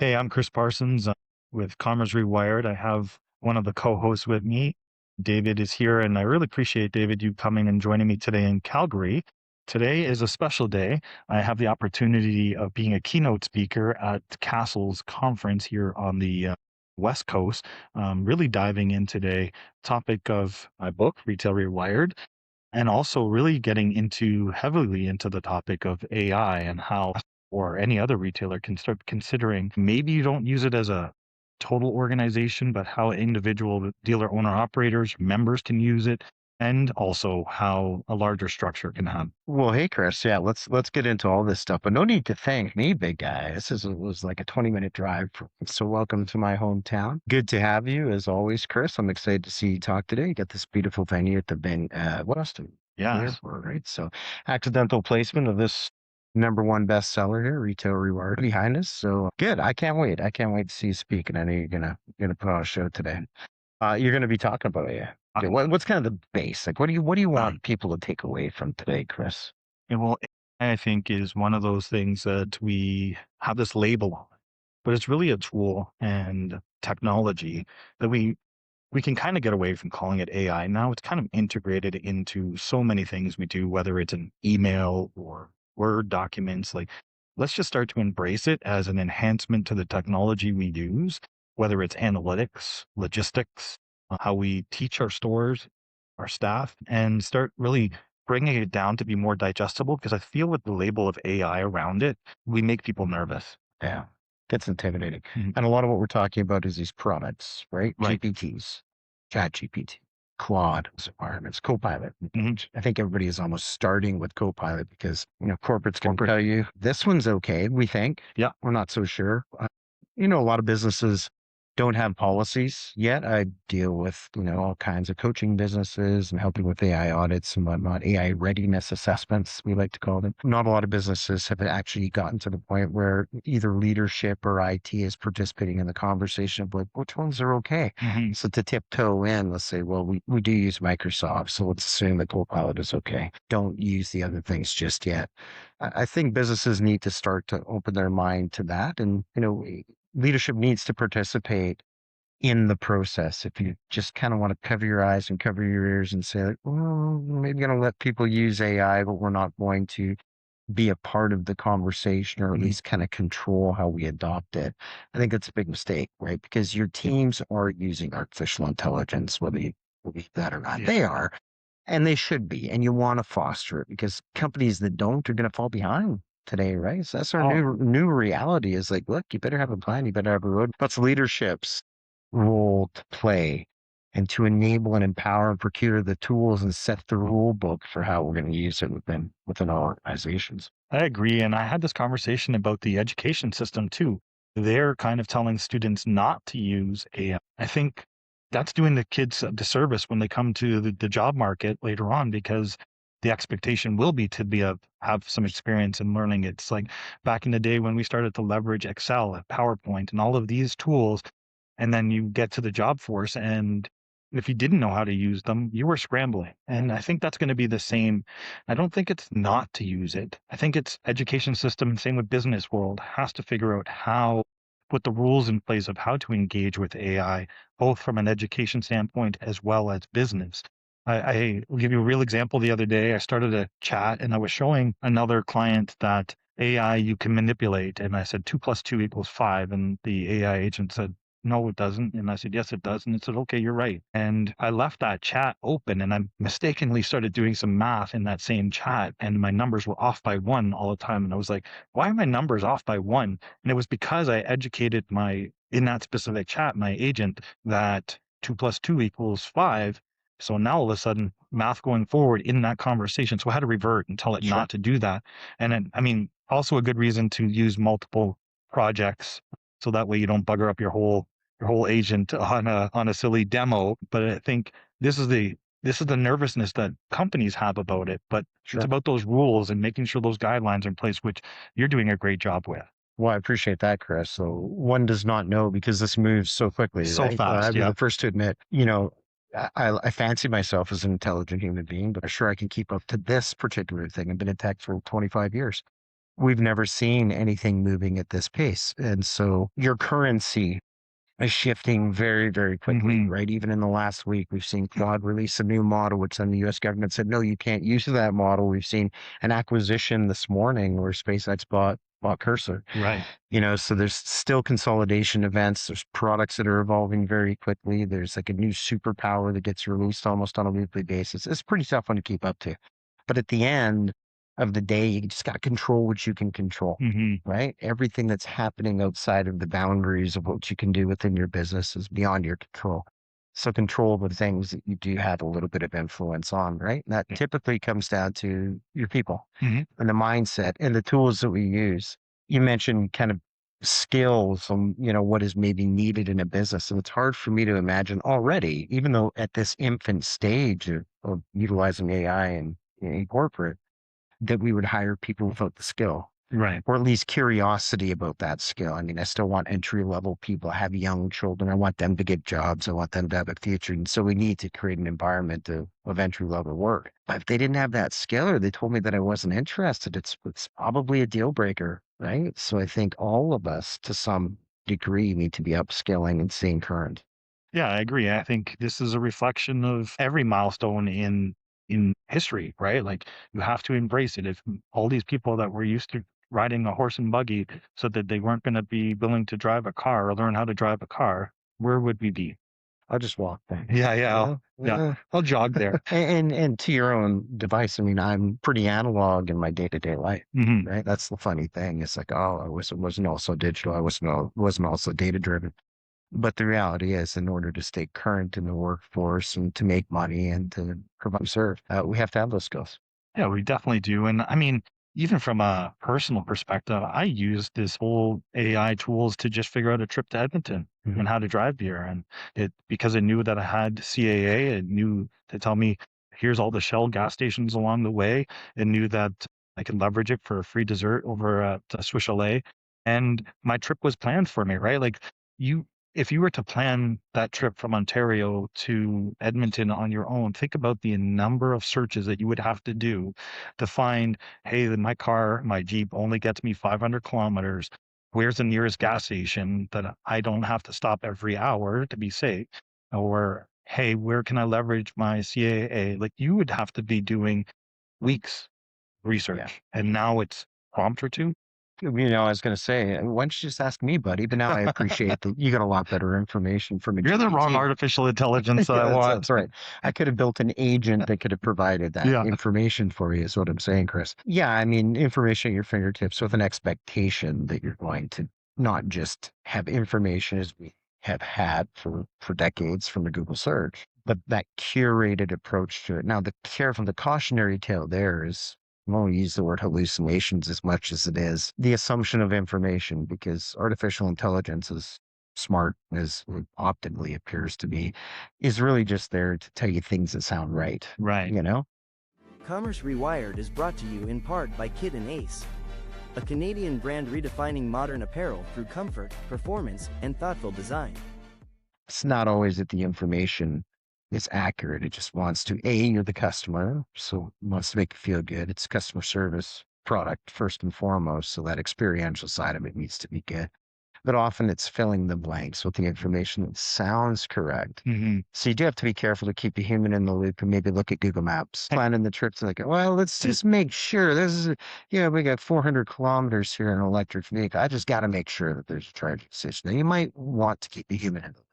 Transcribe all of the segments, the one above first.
Hey, I'm Chris Parsons with Commerce Rewired. I have one of the co-hosts with me. David is here, and I really appreciate, David, you coming and joining me today in Calgary. Today is a special day. I have the opportunity of being a keynote speaker at Castle's conference here on the West Coast, really diving in today, topic of my book, Retail Rewired, and also really getting into heavily into the topic of AI and how or any other retailer can start considering maybe you don't use it as a total organization, but how individual dealer owner operators, members can use it, and also how a larger structure can have. Well, hey Chris, yeah, let's get into all this stuff, but no need to thank me, big guy. Was like a 20-minute drive. So welcome to my hometown. Good to have you as always, Chris. I'm excited to see you talk today. You got this beautiful venue at the Weston Yes. Airport, right? So accidental placement of this number one bestseller here, Retail Reward behind us. So good. I can't wait. I can't wait to see you speak. And I know you're gonna put on a show today. You're going to be talking about it. Uh, Okay, what's kind of the base? Like, what do you uh, want people to take away from today, Chris? and well, AI, I think is one of those things that we have this label on, but it's really a tool and technology that we can kind of get away from calling it AI. Now it's kind of integrated into so many things we do, whether it's an email or Word documents. Like, let's just start to embrace it as an enhancement to the technology we use, whether it's analytics, logistics, how we teach our stores, our staff, and start really bringing it down to be more digestible. Because I feel with the label of AI around it, we make people nervous. Yeah, that's intimidating. Mhm. And a lot of what we're talking about is these products, right? Right. GPTs, Chat GPT, Claude environments, Copilot. Mhm. I think everybody is almost starting with Copilot because corporates can Corporate. tell you this one's okay. We think Yeah. we're not so sure. A lot of businesses don't have policies yet. I deal with, all kinds of coaching businesses and helping with AI audits and whatnot, AI readiness assessments, we like to call them. Not a lot of businesses have actually gotten to the point where either leadership or IT is participating in the conversation of like, which ones are okay? Mhm. So to tiptoe in, let's say, well, we do use Microsoft, so let's assume that Copilot is okay. Don't use the other things just yet. I think businesses need to start to open their mind to that. And, leadership needs to participate in the process. If you just kind of want to cover your eyes and cover your ears and say, like, well, maybe going to let people use AI, but we're not going to be a part of the conversation or at Mhm. least kind of control how we adopt it. I think that's a big mistake, right? Because your teams are using artificial intelligence, whether you believe that or not. Yeah. They are, and they should be. And you want to foster it because companies that don't are going to fall behind today, right? So that's our Oh, new reality is like, look, you better have a plan, you better have a road. That's leadership's role to play and to enable and empower and procure the tools and set the rule book for how we're going to use it within our organizations. I agree. And I had this conversation about the education system too. They're kind of telling students not to use AI. I think that's doing the kids a disservice when they come to the job market later on because the expectation will be to have some experience in learning. It's like back in the day when we started to leverage Excel and PowerPoint and all of these tools, and then you get to the job force and if you didn't know how to use them, you were scrambling. And I think that's going to be the same. I don't think it's not to use it. I think it's education system, same with business world, has to figure out how put the rules in place of how to engage with AI, both from an education standpoint as well as business. I will give you a real example. The other day, I started a chat and I was showing another client that AI you can manipulate. And I said 2 + 2 = 5. And the AI agent said, no, it doesn't. And I said, yes, it does. And it said, okay, you're right. And I left that chat open and I mistakenly started doing some math in that same chat. And my numbers were off by one all the time. And I was like, why are my numbers off by one? And it was because I educated in that specific chat, my agent that 2 + 2 = 5. So now all of a sudden, math going forward in that conversation. So I had to revert and tell it Sure. not to do that. And then, I mean, also a good reason to use multiple projects so that way you don't bugger up your whole agent on a silly demo. But I think this is the nervousness that companies have about it. But it's Sure. about those rules and making sure those guidelines are in place, which you're doing a great job with. Well, I appreciate that, Chris. So one does not know because this moves so quickly, So right? I'd fast, be yeah. the first to admit, I fancy myself as an intelligent human being, but I'm sure I can keep up to this particular thing. I've been in tech for 25 years. we've never seen anything moving at this pace. And so your currency is shifting very, very quickly, Hmm. right? Even in the last week, we've seen Claude release a new model, which then the US government said, no, you can't use that model. We've seen an acquisition this morning where SpaceX bought Cursor. Right. So there's still consolidation events. There's products that are evolving very quickly. There's like a new superpower that gets released almost on a weekly basis. It's a pretty tough one to keep up to. But at the end of the day, you just got to control what you can control, Hmm. right? Everything that's happening outside of the boundaries of what you can do within your business is beyond your control. So control the things that you do have a little bit of influence on, right? And that Yeah. typically comes down to your people Hmm. and the mindset and the tools that we use. You mentioned kind of skills and what is maybe needed in a business, and it's hard for me to imagine already, even though at this infant stage of utilizing AI in corporate, that we would hire people without the skill Right. or at least curiosity about that skill. I mean, I still want entry level people. I have young children. I want them to get jobs. I want them to have a future. And so we need to create an environment of entry level work. But if they didn't have that skill or they told me that I wasn't interested, it's probably a deal breaker, right? So I think all of us to some degree need to be upskilling and staying current. Yeah, I agree. I think this is a reflection of every milestone in history, right? Like you have to embrace it. If all these people that were used to riding a horse and buggy said that they weren't going to be willing to drive a car or learn how to drive a car, where would we be? I'll just walk thanks. Yeah, yeah, yeah. Yeah. I'll jog there. And to your own device, I mean, I'm pretty analog in my day-to-day life, Hmm. right? That's the funny thing. It's like, oh, wasn't also digital. I wasn't also data driven. But the reality is, in order to stay current in the workforce and to make money and to provide serve, we have to have those skills. Yeah, we definitely do. And I mean, even from a personal perspective, I use this whole AI tools to just figure out a trip to Edmonton Mhm. and how to drive here. And it because it knew that I had CAA, it knew to tell me here's all the Shell gas stations along the way. It knew that I could leverage it for a free dessert over at Swiss Chalet. And my trip was planned for me, right? Like you if you were to plan that trip from Ontario to Edmonton on your own, think about the number of searches that you would have to do to find, hey, my car, my Jeep only gets me 500 kilometers. Where's the nearest gas station that I don't have to stop every hour to be safe? Or, hey, where can I leverage my CAA? Like you would have to be doing weeks Yeah. research. And now it's prompt or two. I was going to say, why don't you just ask me, buddy? But now I appreciate that you got a lot better information from a You're the wrong GPT. artificial intelligence that I Yeah, want. that's right. I could have built an agent that could have provided that Yeah. information for you, is what I'm saying, Chris. Yeah, I mean, information at your fingertips with an expectation that you're going to not just have information as we have had for decades from the Google search, but that curated approach to it. Now, the cautionary tale there is, I won't use the word hallucinations as much as it is the assumption of information, because artificial intelligence is smart as it optically appears to be, is really just there to tell you things that sound right, Right. you know? Commerce Rewired is brought to you in part by Kid and Ace, a Canadian brand redefining modern apparel through comfort, performance, and thoughtful design. It's not always that the information is accurate. It just wants to, you're the customer, so it wants to make you feel good. It's customer service product first and foremost. So that experiential side of it needs to be good. But often it's filling the blanks with the information that sounds correct. Hmm. So you do have to be careful to keep the human in the loop and maybe look at Google Maps, planning the trips. Like, well, let's just make sure this is, we got 400 kilometers here in an electric vehicle. I just got to make sure that there's a charging station. Now, you might want to keep the human in the loop.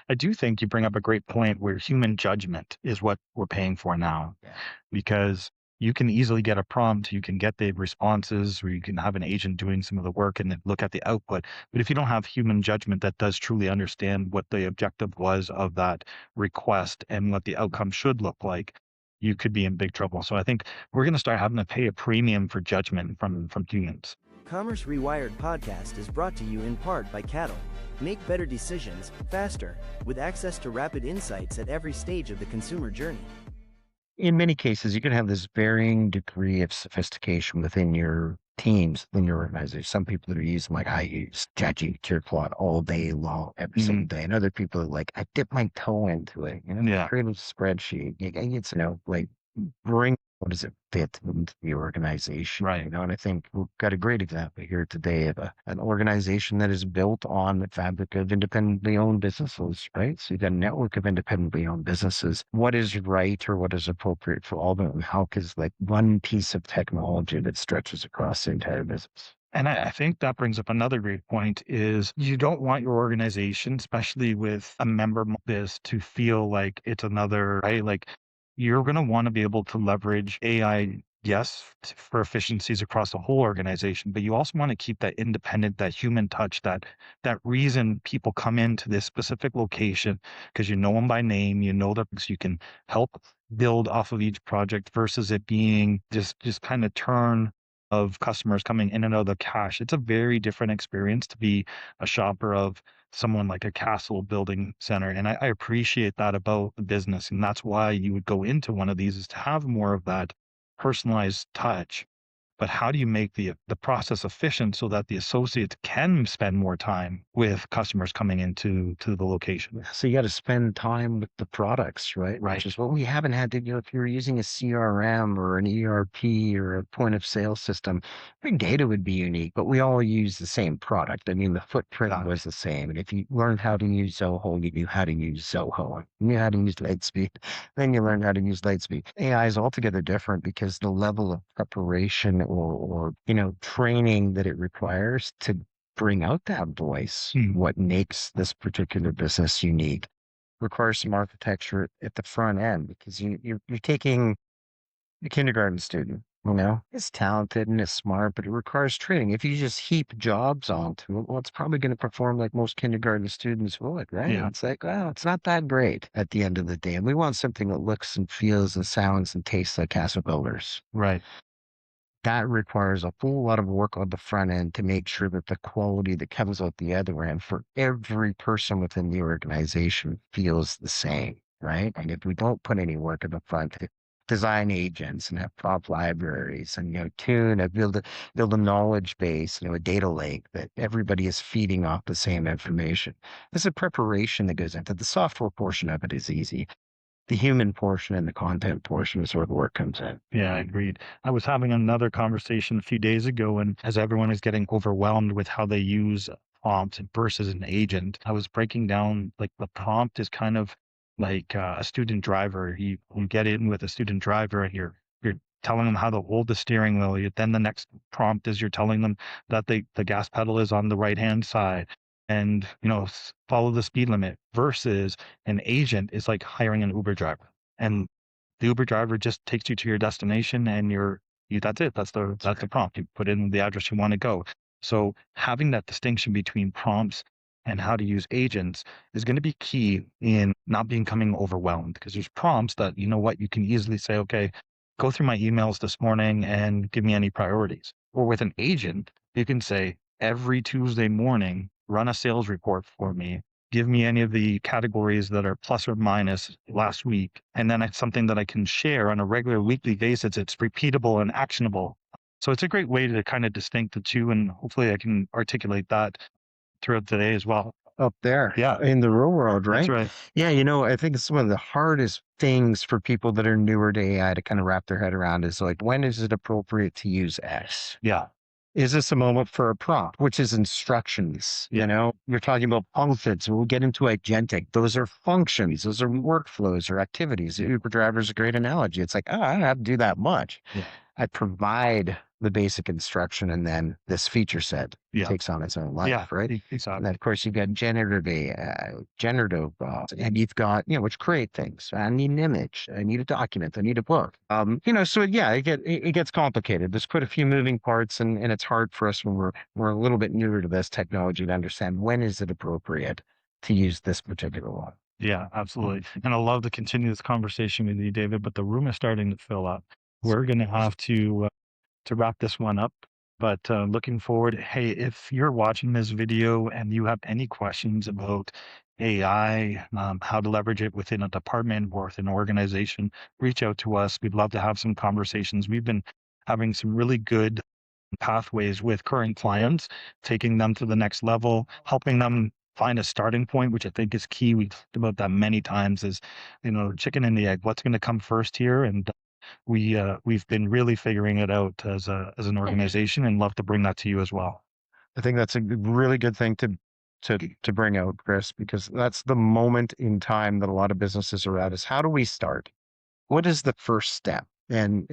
I do think you bring up a great point where human judgment is what we're paying for now, Yeah. because you can easily get a prompt, you can get the responses, or you can have an agent doing some of the work and then look at the output. But if you don't have human judgment that does truly understand what the objective was of that request and what the outcome should look like, you could be in big trouble. So I think we're going to start having to pay a premium for judgment from humans. Commerce Rewired podcast is brought to you in part by Cattle. Make better decisions, faster, with access to rapid insights at every stage of the consumer journey. In many cases, you can have this varying degree of sophistication within your teams, within your organization. Some people that are using, like I use ChatGPT or Claude all day long, every single Mhm. day. And other people are like, I dip my toe into it, Yeah. create a spreadsheet. Like, bring what does it fit into the organization? Right. You know, and I think we've got a great example here today of an organization that is built on the fabric of independently owned businesses, right? So you've got a network of independently owned businesses. What is right or what is appropriate for all of them? How is like one piece of technology that stretches across the entire business? And I think that brings up another great point is you don't want your organization, especially with a member this, to feel like it's another, right? Like you're going to want to be able to leverage AI, yes, for efficiencies across the whole organization, but you also want to keep that independent, that human touch, that reason people come into this specific location because you know them by name, you know that you can help build off of each project versus it being just kind of turn of customers coming in and out of the cache. It's a very different experience to be a shopper of someone like a castle building center. And I appreciate that about the business. And that's why you would go into one of these is to have more of that personalized touch. But how do you make the process efficient so that the associates can spend more time with customers coming into the location? So you got to spend time with the products, right? Right. Which is what we haven't had to do. If you're using a CRM or an ERP or a point of sale system, your data would be unique, but we all use the same product. I mean, the footprint Exactly. was the same. And if you learned how to use Zoho, you knew how to use Zoho. You knew how to use Lightspeed. Then you learned how to use Lightspeed. AI is altogether different because the level of preparation or training that it requires to bring out that voice, Hmm. what makes this particular business unique, requires some architecture at the front end because you're taking a kindergarten student, it's talented and it's smart, but it requires training. If you just heap jobs onto it, well, it's probably going to perform like most kindergarten students would, right? Yeah. It's like, well, it's not that great at the end of the day. And we want something that looks and feels and sounds and tastes like Castle Builders. Right. That requires a whole lot of work on the front end to make sure that the quality that comes out the other end for every person within the organization feels the same, right? And if we don't put any work in the front to design agents and have prompt libraries and tune and build a knowledge base, a data lake that everybody is feeding off the same information. There's a preparation that goes into the software portion of it is easy. The human portion and the content portion is where the work comes in. Yeah, agreed. I was having another conversation a few days ago, and as everyone is getting overwhelmed with how they use prompt versus an agent, I was breaking down like the prompt is kind of like a student driver. You get in with a student driver, and you're telling them how to hold the steering wheel. Then the next prompt is you're telling them that the gas pedal is on the right hand side, and follow the speed limit. Versus an agent is like hiring an Uber driver. And the Uber driver just takes you to your destination and that's it. That's the prompt. You put in the address you want to go. So having that distinction between prompts and how to use agents is going to be key in not becoming overwhelmed because there's prompts that, you can easily say, okay, go through my emails this morning and give me any priorities. Or with an agent, you can say every Tuesday morning, run a sales report for me, give me any of the categories that are plus or minus last week. And then it's something that I can share on a regular weekly basis. It's repeatable and actionable. So it's a great way to kind of distinct the two. And hopefully I can articulate that throughout today as well. Up there, Yeah. in the real world, right? That's right. Yeah, I think it's one of the hardest things for people that are newer to AI to kind of wrap their head around is like, when is it appropriate to use X? Yeah. Is this a moment for a prompt, which is instructions? Yeah. You're talking about functions. We'll get into agentic. Those are functions. Those are workflows or activities. The Uber driver is a great analogy. It's like, I don't have to do that much. Yeah. I provide the basic instruction, and then this feature set Yeah. takes on its own life, Yeah. right? And Exactly. then, of course, you've got generative and you've got, which create things. I need an image. I need a document. I need a book. So yeah, it gets complicated. There's quite a few moving parts, and it's hard for us when we're a little bit newer to this technology to understand when is it appropriate to use this particular one. Yeah, absolutely. And I love to continue this conversation with you, David, but the room is starting to fill up. We're going to have to wrap this one up. But looking forward, hey, if you're watching this video and you have any questions about AI, how to leverage it within a department or within an organization, reach out to us. We'd love to have some conversations. We've been having some really good pathways with current clients, taking them to the next level, helping them find a starting point, which I think is key. We've talked about that many times is, chicken and the egg, what's going to come first here? And we've been really figuring it out as an organization, and love to bring that to you as well. I think that's a really good thing to bring out, Chris, because that's the moment in time that a lot of businesses are at is how do we start? What is the first step? And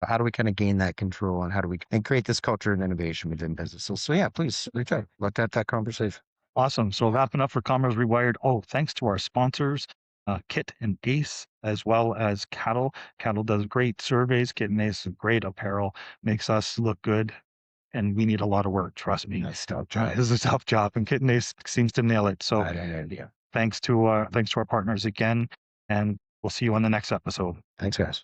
how do we kind of gain that control and how do we and create this culture and innovation within businesses? So yeah, please reach out. Let's have that conversation. Awesome. So wrapping up for Commerce Rewired. Oh, thanks to our sponsors, Kit and Ace, as well as Cattle. Cattle does great surveys. Kit and Ace is great apparel, makes us look good. And we need a lot of work, trust me. Nice tough job. This is a tough job, and Kit and Ace seems to nail it. So I had no idea. thanks to our partners again, and we'll see you on the next episode. Thanks, guys.